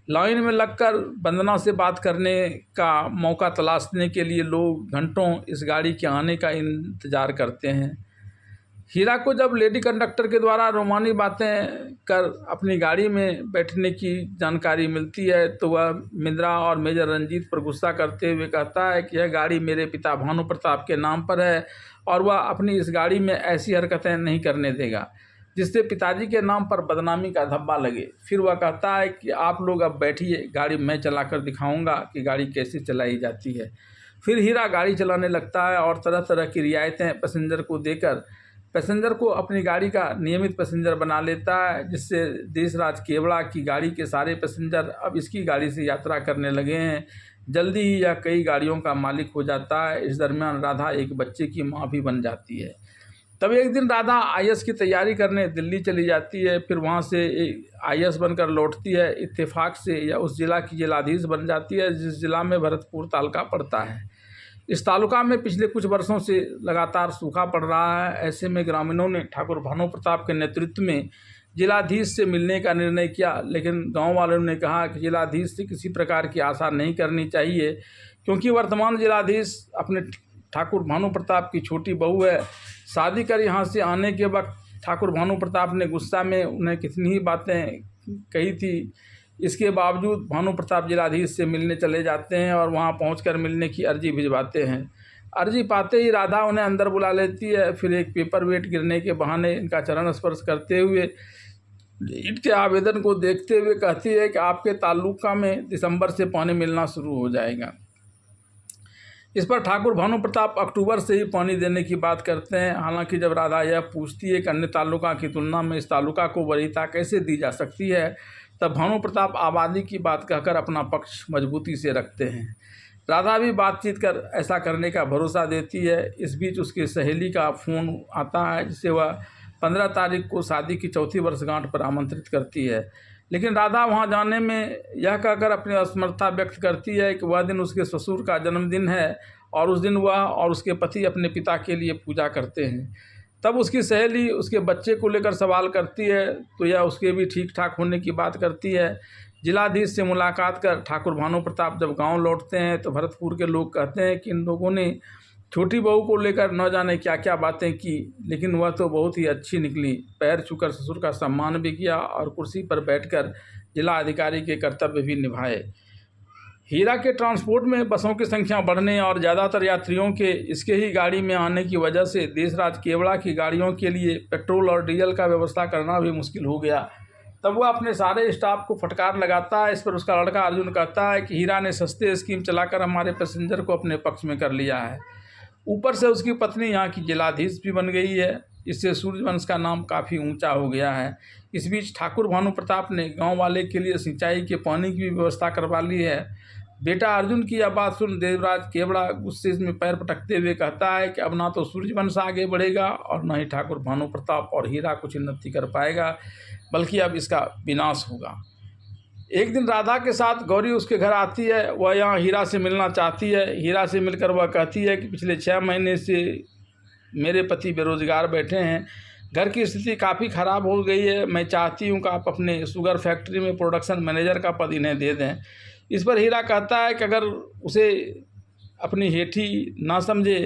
लाइन में लगकर वंदना से बात करने का मौका तलाशने के लिए लोग घंटों इस गाड़ी के आने का इंतज़ार करते हैं। हीरा को जब लेडी कंडक्टर के द्वारा रोमानी बातें कर अपनी गाड़ी में बैठने की जानकारी मिलती है तो वह मिंद्रा और मेजर रंजीत पर गुस्सा करते हुए कहता है कि यह गाड़ी मेरे पिता भानु प्रताप के नाम पर है और वह अपनी इस गाड़ी में ऐसी हरकतें नहीं करने देगा जिससे पिताजी के नाम पर बदनामी का धब्बा लगे। फिर वह कहता है कि आप लोग अब बैठिए, गाड़ी मैं चलाकर दिखाऊंगा कि गाड़ी कैसे चलाई जाती है। फिर हीरा गाड़ी चलाने लगता है और तरह तरह की रियायतें पैसेंजर को देकर पैसेंजर को अपनी गाड़ी का नियमित पैसेंजर बना लेता है, जिससे देशराज केवड़ा की गाड़ी के सारे पैसेंजर अब इसकी गाड़ी से यात्रा करने लगे हैं। जल्दी ही यह कई गाड़ियों का मालिक हो जाता है। इस दरमियान राधा एक बच्चे की माँ भी बन जाती है। तब एक दिन राधा IAS की तैयारी करने दिल्ली चली जाती है। फिर वहाँ से IAS बनकर लौटती है। इत्तेफाक से यह उस जिला की जिलाधीश बन जाती है जिस जिला में भरतपुर तालुका पड़ता है। इस तालुका में पिछले कुछ वर्षों से लगातार सूखा पड़ रहा है। ऐसे में ग्रामीणों ने ठाकुर भानु प्रताप के नेतृत्व में जिलाधीश से मिलने का निर्णय किया, लेकिन गांव वालों ने कहा कि जिलाधीश से किसी प्रकार की आशा नहीं करनी चाहिए क्योंकि वर्तमान जिलाधीश अपने ठाकुर भानु प्रताप की छोटी बहू है। शादी कर यहाँ से आने के वक्त ठाकुर भानु प्रताप ने गुस्सा में उन्हें कितनी ही बातें कही थी। इसके बावजूद भानु प्रताप जिलाधीश से मिलने चले जाते हैं और वहां पहुंचकर मिलने की अर्जी भिजवाते हैं। अर्जी पाते ही राधा उन्हें अंदर बुला लेती है। फिर एक पेपर वेट गिरने के बहाने इनका चरण स्पर्श करते हुए इनके आवेदन को देखते हुए कहती है कि आपके तालुका में दिसंबर से पानी मिलना शुरू हो जाएगा। इस पर ठाकुर भानु प्रताप अक्टूबर से ही पानी देने की बात करते हैं। हालांकि जब राधा यह पूछती है कि अन्य तालुका की तुलना में इस तालुका को वरीयता कैसे दी जा सकती है, तब भानु प्रताप आबादी की बात कहकर अपना पक्ष मजबूती से रखते हैं। राधा भी बातचीत कर ऐसा करने का भरोसा देती है। इस बीच उसकी सहेली का फ़ोन आता है जिसे वह 15 तारीख को शादी की चौथी वर्षगांठ पर आमंत्रित करती है, लेकिन राधा वहां जाने में यह कहकर अपनी असमर्थता व्यक्त करती है कि वह दिन उसके ससुर का जन्मदिन है और उस दिन वह और उसके पति अपने पिता के लिए पूजा करते हैं। तब उसकी सहेली उसके बच्चे को लेकर सवाल करती है तो यह उसके भी ठीक ठाक होने की बात करती है। जिलाधीश से मुलाकात कर ठाकुर भानु प्रताप जब गांव लौटते हैं तो भरतपुर के लोग कहते हैं कि इन लोगों ने छोटी बहू को लेकर न जाने क्या क्या बातें की, लेकिन वह तो बहुत ही अच्छी निकली। पैर छूकर ससुर का सम्मान भी किया और कुर्सी पर बैठकर जिला अधिकारी के कर्तव्य भी निभाए। हीरा के ट्रांसपोर्ट में बसों की संख्या बढ़ने और ज़्यादातर यात्रियों के इसके ही गाड़ी में आने की वजह से देशराज केवड़ा की गाड़ियों के लिए पेट्रोल और डीजल का व्यवस्था करना भी मुश्किल हो गया। तब वह अपने सारे स्टाफ को फटकार लगाता है। इस पर उसका लड़का अर्जुन कहता है कि हीरा ने सस्ते स्कीम चलाकर हमारे पैसेंजर को अपने पक्ष में कर लिया है। ऊपर से उसकी पत्नी यहाँ की जिलाधीश भी बन गई है। इससे सूर्यवंश का नाम काफ़ी ऊंचा हो गया है। इस बीच ठाकुर भानु प्रताप ने गांव वाले के लिए सिंचाई के पानी की भी व्यवस्था करवा ली है। बेटा अर्जुन की यह बात सुन देवराज केवड़ा गुस्से में पैर पटकते हुए कहता है कि अब ना तो सूर्यवंश आगे बढ़ेगा और न ही ठाकुर भानु प्रताप और हीरा कुछ उन्नति कर पाएगा, बल्कि अब इसका विनाश होगा। एक दिन राधा के साथ गौरी उसके घर आती है। वह यहाँ हीरा से मिलना चाहती है। हीरा से मिलकर वह कहती है कि पिछले 6 महीने से मेरे पति बेरोजगार बैठे हैं, घर की स्थिति काफ़ी ख़राब हो गई है। मैं चाहती हूँ कि आप अपने शुगर फैक्ट्री में प्रोडक्शन मैनेजर का पद इन्हें दे दें। इस पर हीरा कहता है कि अगर उसे अपनी हेठी ना समझे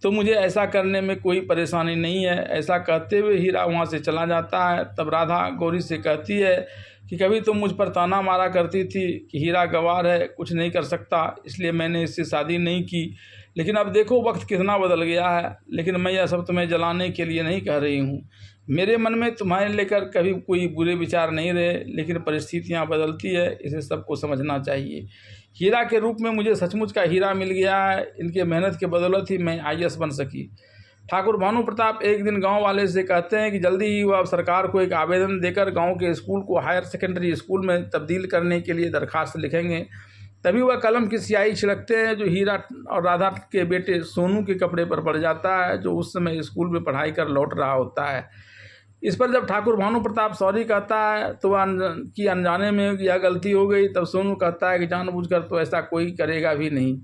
तो मुझे ऐसा करने में कोई परेशानी नहीं है। ऐसा कहते हुए हीरा वहाँ से चला जाता है। तब राधा गौरी से कहती है कि कभी तो मुझ पर ताना मारा करती थी कि हीरा गंवार है, कुछ नहीं कर सकता, इसलिए मैंने इससे शादी नहीं की। लेकिन अब देखो वक्त कितना बदल गया है। लेकिन मैं यह सब तुम्हें जलाने के लिए नहीं कह रही हूँ। मेरे मन में तुम्हारे लेकर कभी कोई बुरे विचार नहीं रहे, लेकिन परिस्थितियाँ बदलती है, इसे सबको समझना चाहिए। हीरा के रूप में मुझे सचमुच का हीरा मिल गया है। इनके मेहनत के बदौलत ही मैं IAS बन सकी। ठाकुर भानु प्रताप एक दिन गांव वाले से कहते हैं कि जल्दी ही वह सरकार को एक आवेदन देकर गांव के स्कूल को हायर सेकेंडरी स्कूल में तब्दील करने के लिए दरखास्त लिखेंगे। तभी वह कलम की स्याही छिड़कते हैं जो हीरा और राधा के बेटे सोनू के कपड़े पर पड़ जाता है, जो उस समय स्कूल में पढ़ाई कर लौट रहा होता है। इस पर जब ठाकुर भानु प्रताप सॉरी कहता है तो वह अनजाने में यह गलती हो गई। तब सोनू कहता है कि जानबूझकर तो ऐसा कोई करेगा भी नहीं।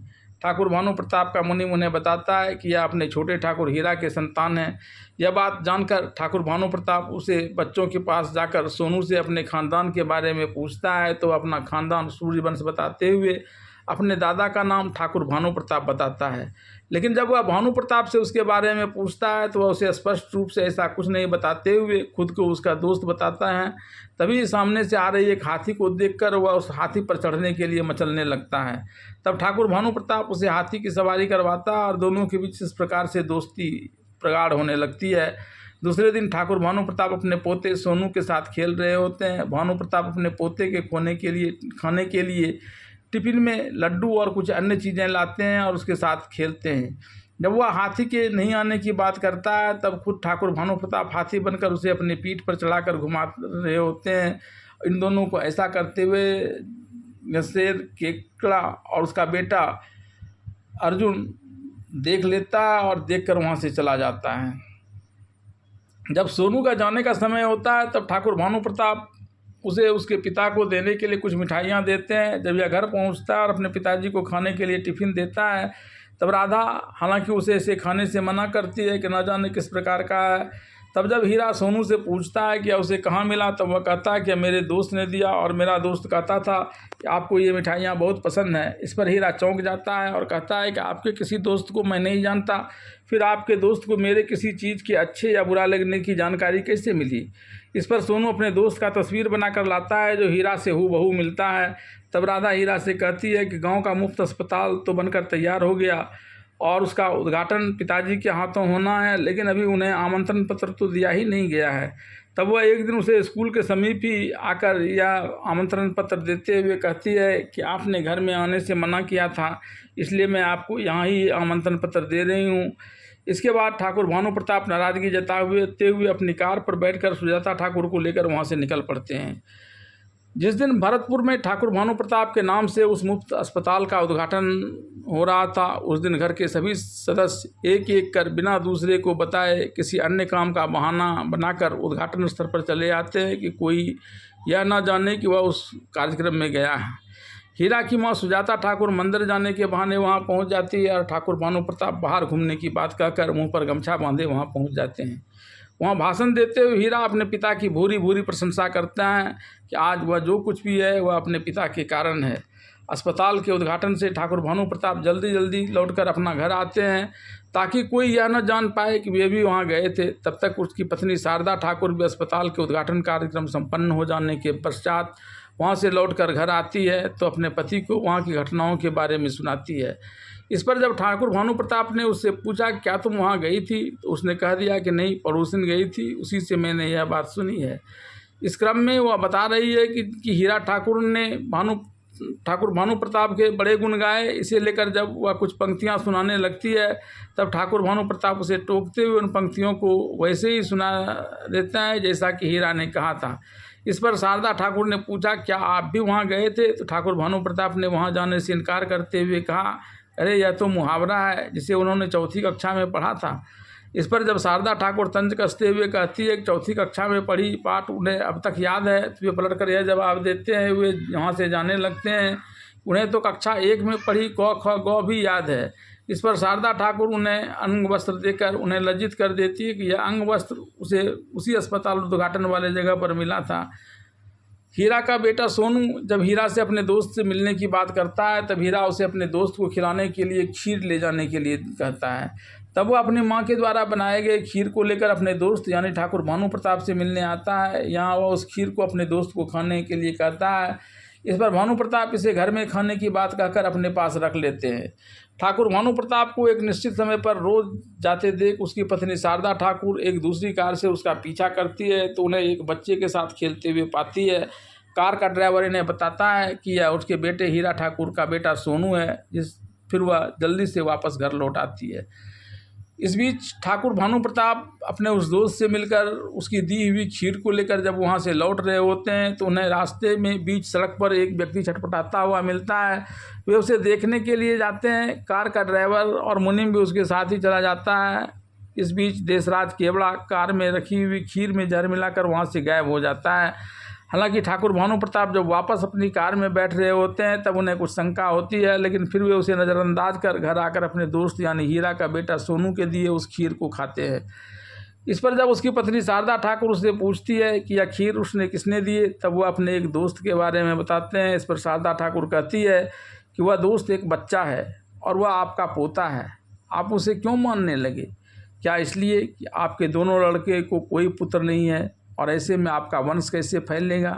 ठाकुर भानु प्रताप का मुनि उन्हें बताता है कि यह अपने छोटे ठाकुर हीरा के संतान हैं। यह बात जानकर ठाकुर भानु प्रताप उसे बच्चों के पास जाकर सोनू से अपने खानदान के बारे में पूछता है तो अपना खानदान सूर्यवंश बताते हुए अपने दादा का नाम ठाकुर भानु प्रताप बताता है। लेकिन जब वह भानु प्रताप से उसके बारे में पूछता है तो वह उसे स्पष्ट रूप से ऐसा कुछ नहीं बताते हुए खुद को उसका दोस्त बताता है। तभी सामने से आ रही एक हाथी को देखकर वह उस हाथी पर चढ़ने के लिए मचलने लगता है। तब ठाकुर भानु प्रताप उसे हाथी की सवारी करवाता है और दोनों के बीच इस प्रकार से दोस्ती प्रगाढ़ होने लगती है। दूसरे दिन ठाकुर भानु प्रताप अपने पोते सोनू के साथ खेल रहे होते हैं। भानु प्रताप अपने पोते के खाने के लिए टिफिन में लड्डू और कुछ अन्य चीज़ें लाते हैं और उसके साथ खेलते हैं। जब वह हाथी के नहीं आने की बात करता है तब खुद ठाकुर भानु प्रताप हाथी बनकर उसे अपनी पीठ पर चढ़ाकर घुमा रहे होते हैं। इन दोनों को ऐसा करते हुए शेर केकड़ा और उसका बेटा अर्जुन देख लेता है और देखकर वहाँ से चला जाता है। जब सोनू का जाने का समय होता है तब ठाकुर भानु प्रताप उसे उसके पिता को देने के लिए कुछ मिठाइयाँ देते हैं। जब यह घर पहुँचता है और अपने पिताजी को खाने के लिए टिफ़िन देता है तब राधा हालांकि उसे इसे खाने से मना करती है कि न जाने किस प्रकार का है। तब जब हीरा सोनू से पूछता है कि उसे कहाँ मिला तब वह कहता है कि मेरे दोस्त ने दिया और मेरा दोस्त कहता था कि आपको ये मिठाइयाँ बहुत पसंद हैं। इस पर हीरा चौंक जाता है और कहता है कि आपके किसी दोस्त को मैं नहीं जानता, फिर आपके दोस्त को मेरे किसी चीज़ के अच्छे या बुरा लगने की जानकारी कैसे मिली। इस पर सोनू अपने दोस्त का तस्वीर बनाकर लाता है जो हीरा से हूबहू मिलता है। तब राधा हीरा से कहती है कि गांव का मुफ्त अस्पताल तो बनकर तैयार हो गया और उसका उद्घाटन पिताजी के हाथों होना है, लेकिन अभी उन्हें आमंत्रण पत्र तो दिया ही नहीं गया है। तब वह एक दिन उसे स्कूल के समीप ही आकर यह आमंत्रण पत्र देते हुए कहती है कि आपने घर में आने से मना किया था, इसलिए मैं आपको यहाँ ही आमंत्रण पत्र दे रही हूँ। इसके बाद ठाकुर भानु प्रताप नाराज़गी जताते हुए अपनी कार पर बैठकर सुजाता ठाकुर को लेकर वहाँ से निकल पड़ते हैं। जिस दिन भरतपुर में ठाकुर भानु प्रताप के नाम से उस मुफ्त अस्पताल का उद्घाटन हो रहा था, उस दिन घर के सभी सदस्य एक एक कर बिना दूसरे को बताए किसी अन्य काम का बहाना बनाकर उद्घाटन स्थल पर चले आते हैं कि कोई यह ना जाने कि वह उस कार्यक्रम में गया है। हीरा की माँ सुजाता ठाकुर मंदिर जाने के बहाने वहाँ पहुँच जाती है और ठाकुर भानु प्रताप बाहर घूमने की बात कहकर मुँह पर गमछा बांधे वहाँ पहुँच जाते हैं। वहाँ भाषण देते हुए हीरा अपने पिता की भूरी भूरी प्रशंसा करता है कि आज वह जो कुछ भी है वह अपने पिता के कारण है। अस्पताल के उद्घाटन से ठाकुर भानु प्रताप जल्दी जल्दी लौटकर अपना घर आते हैं ताकि कोई यह न जान पाए कि वे भी वहाँ गए थे। तब तक उसकी पत्नी शारदा ठाकुर भी अस्पताल के उद्घाटन कार्यक्रम संपन्न हो जाने के पश्चात वहाँ से लौटकर घर आती है तो अपने पति को वहाँ की घटनाओं के बारे में सुनाती है। इस पर जब ठाकुर भानु प्रताप ने उससे पूछा क्या तुम वहाँ गई थी, तो उसने कह दिया कि नहीं, पड़ोसिन गई थी, उसी से मैंने यह बात सुनी है। इस क्रम में वह बता रही है कि हीरा ठाकुर ने ठाकुर भानु प्रताप के बड़े गुण गाए। इसे लेकर जब वह कुछ पंक्तियाँ सुनाने लगती है तब ठाकुर भानु प्रताप उसे टोकते हुए उन पंक्तियों को वैसे ही सुना देता है जैसा कि हीरा ने कहा था। इस पर शारदा ठाकुर ने पूछा क्या आप भी वहाँ गए थे, तो ठाकुर भानु प्रताप ने वहाँ जाने से इनकार करते हुए कहा अरे यह तो मुहावरा है जिसे उन्होंने चौथी कक्षा में पढ़ा था। इस पर जब शारदा ठाकुर तंज कसते हुए कहती है कि चौथी कक्षा में पढ़ी पाठ उन्हें अब तक याद है, तो वे पलट कर यह जवाब देते हैं, वे यहाँ से जाने लगते हैं उन्हें तो कक्षा 1 में पढ़ी क ख ग भी याद है। इस पर शारदा ठाकुर उन्हें अंग वस्त्र देकर उन्हें लज्जित कर देती है कि यह अंग वस्त्र उसे उसी अस्पताल उद्घाटन वाले जगह पर मिला था। हीरा का बेटा सोनू जब हीरा से अपने दोस्त से मिलने की बात करता है तब हीरा उसे अपने दोस्त को खिलाने के लिए खीर ले जाने के लिए कहता है। तब वो अपनी माँ के द्वारा बनाए गए खीर को लेकर अपने दोस्त यानी ठाकुर भानु प्रताप से मिलने आता है। यहाँ वह उस खीर को अपने दोस्त को खाने के लिए कहता है। इस पर भानु प्रताप इसे घर में खाने की बात कहकर अपने पास रख लेते हैं। ठाकुर भानु प्रताप को एक निश्चित समय पर रोज जाते देख उसकी पत्नी शारदा ठाकुर एक दूसरी कार से उसका पीछा करती है तो उन्हें एक बच्चे के साथ खेलते हुए पाती है। कार का ड्राइवर इन्हें बताता है कि यह उसके बेटे हीरा ठाकुर का बेटा सोनू है। फिर वह जल्दी से वापस घर लौट आती है। इस बीच ठाकुर भानु प्रताप अपने उस दोस्त से मिलकर उसकी दी हुई खीर को लेकर जब वहाँ से लौट रहे होते हैं तो उन्हें रास्ते में बीच सड़क पर एक व्यक्ति छटपटाता हुआ मिलता है। वे उसे देखने के लिए जाते हैं। कार का ड्राइवर और मुनीम भी उसके साथ ही चला जाता है। इस बीच देशराज केवड़ा कार में रखी हुई खीर में जहर मिलाकर वहाँ से गायब हो जाता है। हालांकि ठाकुर भानु प्रताप जब वापस अपनी कार में बैठ रहे होते हैं तब उन्हें कुछ शंका होती है, लेकिन फिर वे उसे नज़रअंदाज कर घर आकर अपने दोस्त यानी हीरा का बेटा सोनू के दिए उस खीर को खाते हैं। इस पर जब उसकी पत्नी शारदा ठाकुर उससे पूछती है कि यह खीर उसने किसने दिए, तब वह अपने एक दोस्त के बारे में बताते हैं। इस पर शारदा ठाकुर कहती है कि वह दोस्त एक बच्चा है और वह आपका पोता है। आप उसे क्यों मानने लगे? क्या इसलिए कि आपके दोनों लड़के को कोई पुत्र नहीं है और ऐसे में आपका वंश कैसे फैलेगा?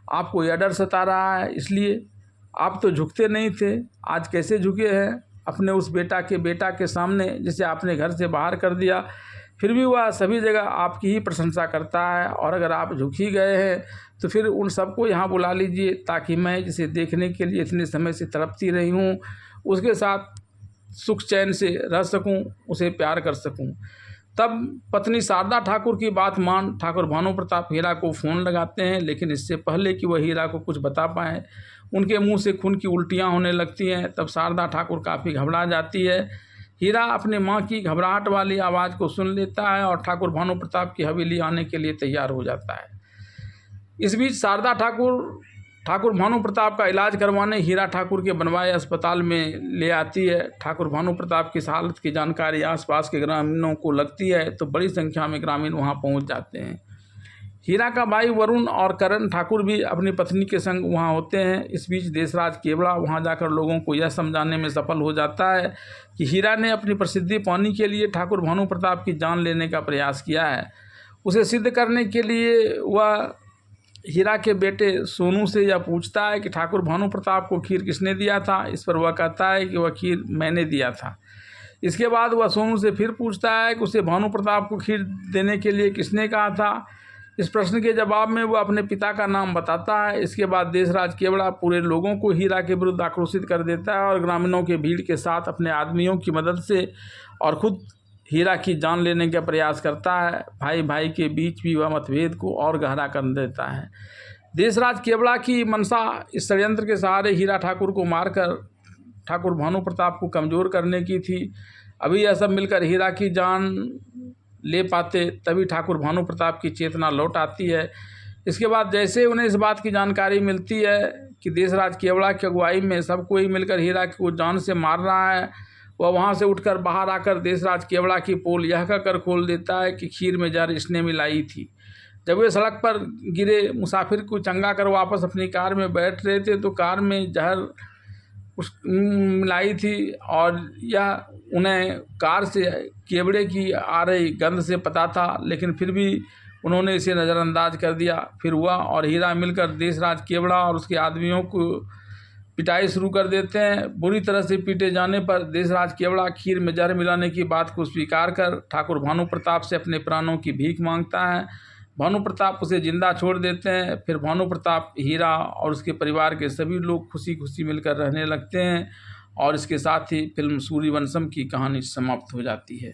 आपको यह डर सता रहा है, इसलिए आप तो झुकते नहीं थे, आज कैसे झुके हैं अपने उस बेटा के सामने जिसे आपने घर से बाहर कर दिया? फिर भी वह सभी जगह आपकी ही प्रशंसा करता है और अगर आप झुक ही गए हैं तो फिर उन सबको यहाँ बुला लीजिए ताकि मैं जिसे देखने के लिए इतने समय से तड़पती रही हूँ उसके साथ सुख चैन से रह सकूँ, उसे प्यार कर सकूँ। तब पत्नी शारदा ठाकुर की बात मान ठाकुर भानु प्रताप हीरा को फ़ोन लगाते हैं, लेकिन इससे पहले कि वह हीरा को कुछ बता पाएँ उनके मुंह से खून की उल्टियाँ होने लगती हैं। तब शारदा ठाकुर काफ़ी घबरा जाती है। हीरा अपनी माँ की घबराहट वाली आवाज़ को सुन लेता है और ठाकुर भानु प्रताप की हवेली आने के लिए तैयार हो जाता है। इस बीच शारदा ठाकुर भानु प्रताप का इलाज करवाने हीरा ठाकुर के बनवाए अस्पताल में ले आती है। ठाकुर भानु प्रताप की हालत की जानकारी आसपास के ग्रामीणों को लगती है तो बड़ी संख्या में ग्रामीण वहां पहुंच जाते हैं। हीरा का भाई वरुण और करण ठाकुर भी अपनी पत्नी के संग वहां होते हैं। इस बीच देशराज केवड़ा वहां जाकर लोगों को यह समझाने में सफल हो जाता है कि हीरा ने अपनी प्रसिद्धि पाने के लिए ठाकुर भानु प्रताप की जान लेने का प्रयास किया है। उसे सिद्ध करने के लिए वह हीरा के बेटे सोनू से यह पूछता है कि ठाकुर भानु प्रताप को खीर किसने दिया था। इस पर वह कहता है कि वह खीर मैंने दिया था। इसके बाद वह सोनू से फिर पूछता है कि उसे भानु प्रताप को खीर देने के लिए किसने कहा था। इस प्रश्न के जवाब में वह अपने पिता का नाम बताता है। इसके बाद देशराज केवड़ा पूरे लोगों को हीरा के विरुद्ध आक्रोशित कर देता है और ग्रामीणों के भीड़ के साथ अपने आदमियों की मदद से और खुद हीरा की जान लेने का प्रयास करता है। भाई भाई के बीच भी वह मतभेद को और गहरा कर देता है। देशराज केवड़ा की मंशा इस षड्यंत्र के सहारे हीरा ठाकुर को मारकर ठाकुर भानु प्रताप को कमज़ोर करने की थी। अभी यह सब मिलकर हीरा की जान ले पाते तभी ठाकुर भानु प्रताप की चेतना लौट आती है। इसके बाद जैसे उन्हें इस बात की जानकारी मिलती है कि देशराज केवड़ा की अगुवाई में सब कोई मिलकर हीरा को जान से मार रहा है, वह वहाँ से उठकर बाहर आकर देशराज केवड़ा की पोल यह कहकर खोल देता है कि खीर में जहर इसने मिलाई थी। जब वे सड़क पर गिरे मुसाफिर को चंगा कर वापस अपनी कार में बैठ रहे थे तो कार में जहर मिलाई थी और यह उन्हें कार से केवड़े की आ रही गंध से पता था, लेकिन फिर भी उन्होंने इसे नज़रअंदाज कर दिया। फिर वह और हीरा मिलकर देशराज केवड़ा और उसके आदमियों को पिटाई शुरू कर देते हैं। बुरी तरह से पीटे जाने पर देशराज केवड़ा खीर में जहर मिलाने की बात को स्वीकार कर ठाकुर भानु प्रताप से अपने प्राणों की भीख मांगता है। भानु प्रताप उसे जिंदा छोड़ देते हैं। फिर भानु प्रताप, हीरा और उसके परिवार के सभी लोग खुशी खुशी मिलकर रहने लगते हैं और इसके साथ ही फिल्म सूर्यवंशम की कहानी समाप्त हो जाती है।